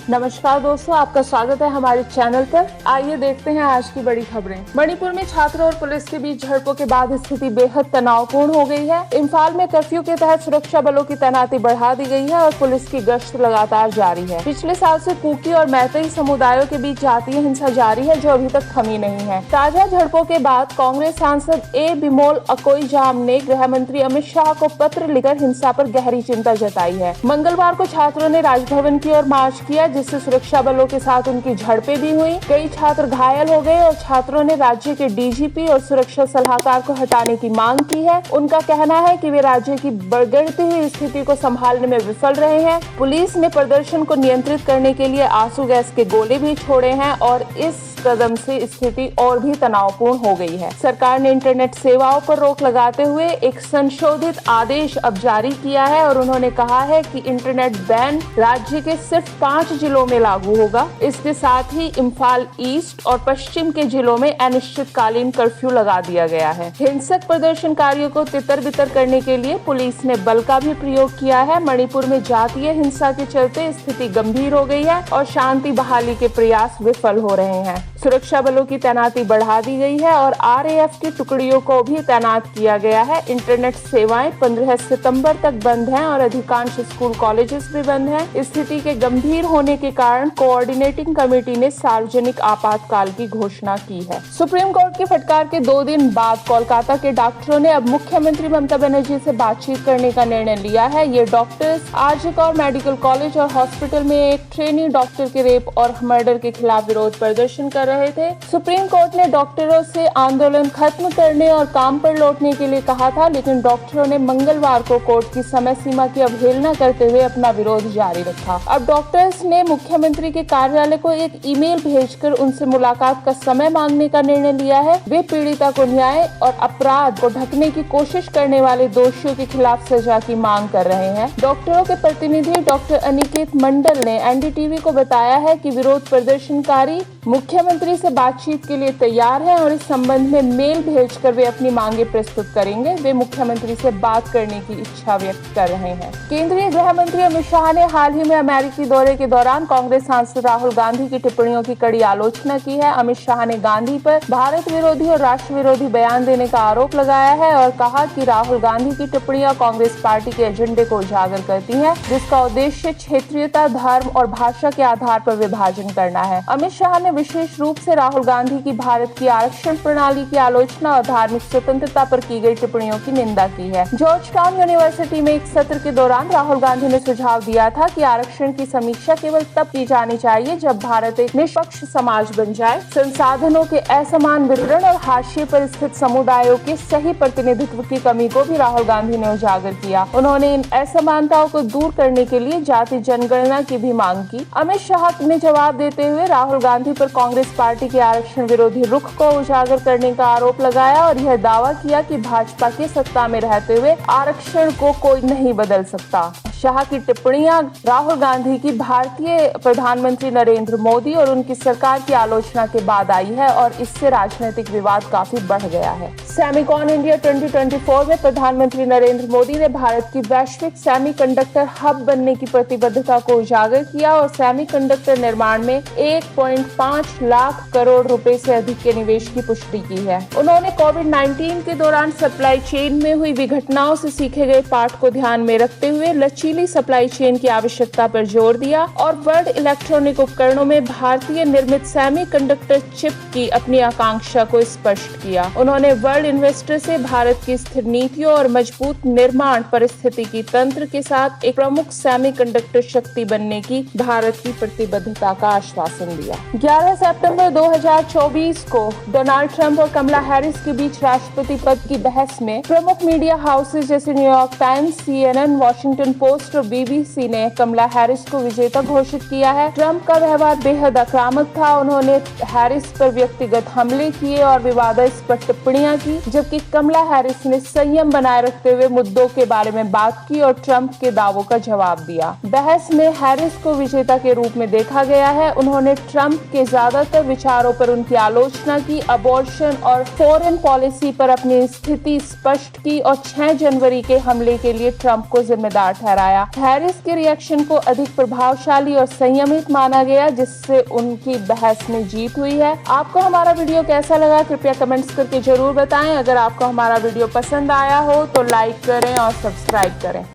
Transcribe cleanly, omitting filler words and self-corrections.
नमस्कार दोस्तों, आपका स्वागत है हमारे चैनल पर। आइए देखते हैं आज की बड़ी खबरें। मणिपुर में छात्रों और पुलिस के बीच झड़पों के बाद स्थिति बेहद तनावपूर्ण हो गई है। इम्फाल में कर्फ्यू के तहत सुरक्षा बलों की तैनाती बढ़ा दी गई है और पुलिस की गश्त लगातार जारी है। पिछले साल से कुकी और मैतेई समुदायों के बीच जातीय हिंसा जारी है, जो अभी तक थमी नहीं है। ताजा झड़पों के बाद कांग्रेस सांसद ए बिमोल अकोईजाम ने गृह मंत्री अमित शाह को पत्र लिखकर हिंसा पर गहरी चिंता जताई है। मंगलवार को छात्रों ने राजभवन की ओर मार्च किया, जिससे सुरक्षा बलों के साथ उनकी झड़पें भी हुई। कई छात्र घायल हो गए और छात्रों ने राज्य के डीजीपी और सुरक्षा सलाहकार को हटाने की मांग की है। उनका कहना है कि वे राज्य की बढ़ती हुई स्थिति को संभालने में विफल रहे हैं। पुलिस ने प्रदर्शन को नियंत्रित करने के लिए आंसू गैस के गोले भी छोड़े हैं और इस कदम से स्थिति और भी तनावपूर्ण हो गई है। सरकार ने इंटरनेट सेवाओं पर रोक लगाते हुए एक संशोधित आदेश अब जारी किया है और उन्होंने कहा है कि इंटरनेट बैन राज्य के सिर्फ 5 जिलों में लागू होगा। इसके साथ ही इम्फाल ईस्ट और पश्चिम के जिलों में अनिश्चितकालीन कर्फ्यू लगा दिया गया है। हिंसक प्रदर्शनकारियों को तितर-बितर करने के लिए पुलिस ने बल का भी प्रयोग किया है। मणिपुर में जातीय हिंसा के चलते स्थिति गंभीर हो गई है और शांति बहाली के प्रयास विफल हो रहे हैं। सुरक्षा बलों की तैनाती बढ़ा दी गई है और आरएएफ की टुकड़ियों को भी तैनात किया गया है। इंटरनेट सेवाएं 15 सितंबर तक बंद हैं और अधिकांश स्कूल कॉलेजेस भी बंद हैं। स्थिति के गंभीर होने के कारण कोऑर्डिनेटिंग कमेटी ने सार्वजनिक आपातकाल की घोषणा की है। सुप्रीम कोर्ट की फटकार के 2 दिन बाद कोलकाता के डॉक्टरों ने अब मुख्यमंत्री ममता बनर्जी से बातचीत करने का निर्णय लिया है। ये डॉक्टर्स आरजीकर मेडिकल कॉलेज और हॉस्पिटल में एक ट्रेनी डॉक्टर के रेप और मर्डर के खिलाफ विरोध प्रदर्शन कर रहे थे। सुप्रीम कोर्ट ने डॉक्टरों से आंदोलन खत्म करने और काम पर लौटने के लिए कहा था, लेकिन डॉक्टरों ने मंगलवार को कोर्ट की समय सीमा की अवहेलना करते हुए अपना विरोध जारी रखा। अब डॉक्टर्स ने मुख्यमंत्री के कार्यालय को एक ईमेल भेजकर उनसे मुलाकात का समय मांगने का निर्णय लिया है। वे पीड़िता को न्याय और अपराध को ढकने की कोशिश करने वाले दोषियों के खिलाफ सजा की मांग कर रहे हैं। डॉक्टरों के प्रतिनिधि डॉक्टर अनिकेत मंडल ने एनडीटीवी को बताया है कि विरोध प्रदर्शनकारी मुख्यमंत्री से बातचीत के लिए तैयार हैं और इस संबंध में मेल भेजकर वे अपनी मांगे प्रस्तुत करेंगे। वे मुख्यमंत्री से बात करने की इच्छा व्यक्त कर रहे हैं। केंद्रीय गृह मंत्री अमित शाह ने हाल ही में अमेरिकी दौरे के दौरान कांग्रेस सांसद राहुल गांधी की टिप्पणियों की कड़ी आलोचना की है। अमित शाह ने गांधी पर भारत विरोधी और राष्ट्र विरोधी बयान देने का आरोप लगाया है और कहा कि राहुल गांधी की टिप्पणियां कांग्रेस पार्टी के एजेंडे को उजागर करती हैं, जिसका उद्देश्य क्षेत्रीयता, धर्म और भाषा के आधार पर विभाजन करना है। अमित शाह ने विशेष रूप से राहुल गांधी की भारत की आरक्षण प्रणाली की आलोचना और धार्मिक स्वतंत्रता पर की गई टिप्पणियों की निंदा की है। जॉर्ज टाउन यूनिवर्सिटी में एक सत्र के दौरान राहुल गांधी ने सुझाव दिया था कि आरक्षण की समीक्षा केवल तब की जानी चाहिए जब भारत एक निष्पक्ष समाज बन जाए। संसाधनों के असमान वितरण और हाशिए पर स्थित समुदायों के सही प्रतिनिधित्व की कमी को भी राहुल गांधी ने उजागर किया। उन्होंने इन असमानताओं को दूर करने के लिए जाति जनगणना की भी मांग की। अमित शाह ने जवाब देते हुए राहुल गांधी पर कांग्रेस पार्टी के आरक्षण विरोधी रुख को उजागर करने का आरोप लगाया और यह दावा किया कि भाजपा की सत्ता में रहते हुए आरक्षण को कोई नहीं बदल सकता। शाह की टिप्पणियां राहुल गांधी की भारतीय प्रधानमंत्री नरेंद्र मोदी और उनकी सरकार की आलोचना के बाद आई है और इससे राजनीतिक विवाद काफी बढ़ गया है। सेमिकॉन इंडिया 2024 में प्रधानमंत्री नरेंद्र मोदी ने भारत की वैश्विक सेमीकंडक्टर हब बनने की प्रतिबद्धता को उजागर किया और सेमीकंडक्टर निर्माण में 1.5 लाख करोड़ रुपए से अधिक के निवेश की पुष्टि की है। उन्होंने कोविड-19 के दौरान सप्लाई चेन में हुई विघटनाओं से सीखे गए पाठ को ध्यान में रखते हुए लचीली सप्लाई चेन की आवश्यकता पर जोर दिया और वर्ल्ड इलेक्ट्रॉनिक उपकरणों में भारतीय निर्मित सेमीकंडक्टर चिप की अपनी आकांक्षा को स्पष्ट किया। उन्होंने वर्ल्ड इन्वेस्टर से भारत की स्थिर नीतियों और मजबूत निर्माण परिस्थितिकी तंत्र के साथ एक प्रमुख सेमीकंडक्टर शक्ति बनने की भारत की प्रतिबद्धता का आश्वासन दिया। 11 सितंबर 2024 को डोनाल्ड ट्रंप और कमला हैरिस के बीच राष्ट्रपति पद की बहस में प्रमुख मीडिया हाउसेज जैसे New York times, CNN, Washington post और BBC ने कमला हैरिस को विजेता घोषित किया है। ट्रंप का व्यवहार बेहद आक्रामक था। उन्होंने हैरिस पर व्यक्तिगत हमले किए और विवादास्पद टिप्पणियां की, जबकि कमला हैरिस ने संयम बनाए रखते हुए मुद्दों के बारे में बात की और ट्रंप के दावों का जवाब दिया। बहस में हैरिस को विजेता के रूप में देखा गया है। उन्होंने ट्रंप के ज्यादातर विचारों पर उनकी आलोचना की, अबॉर्शन और फॉरेन पॉलिसी पर अपनी स्थिति स्पष्ट की और 6 जनवरी के हमले के लिए ट्रंप को जिम्मेदार ठहराया। आया। हैरिस के रिएक्शन को अधिक प्रभावशाली और संयमित माना गया, जिससे उनकी बहस में जीत हुई है। आपको हमारा वीडियो कैसा लगा कृपया कमेंट्स करके जरूर बताएं। अगर आपको हमारा वीडियो पसंद आया हो तो लाइक करें और सब्सक्राइब करें।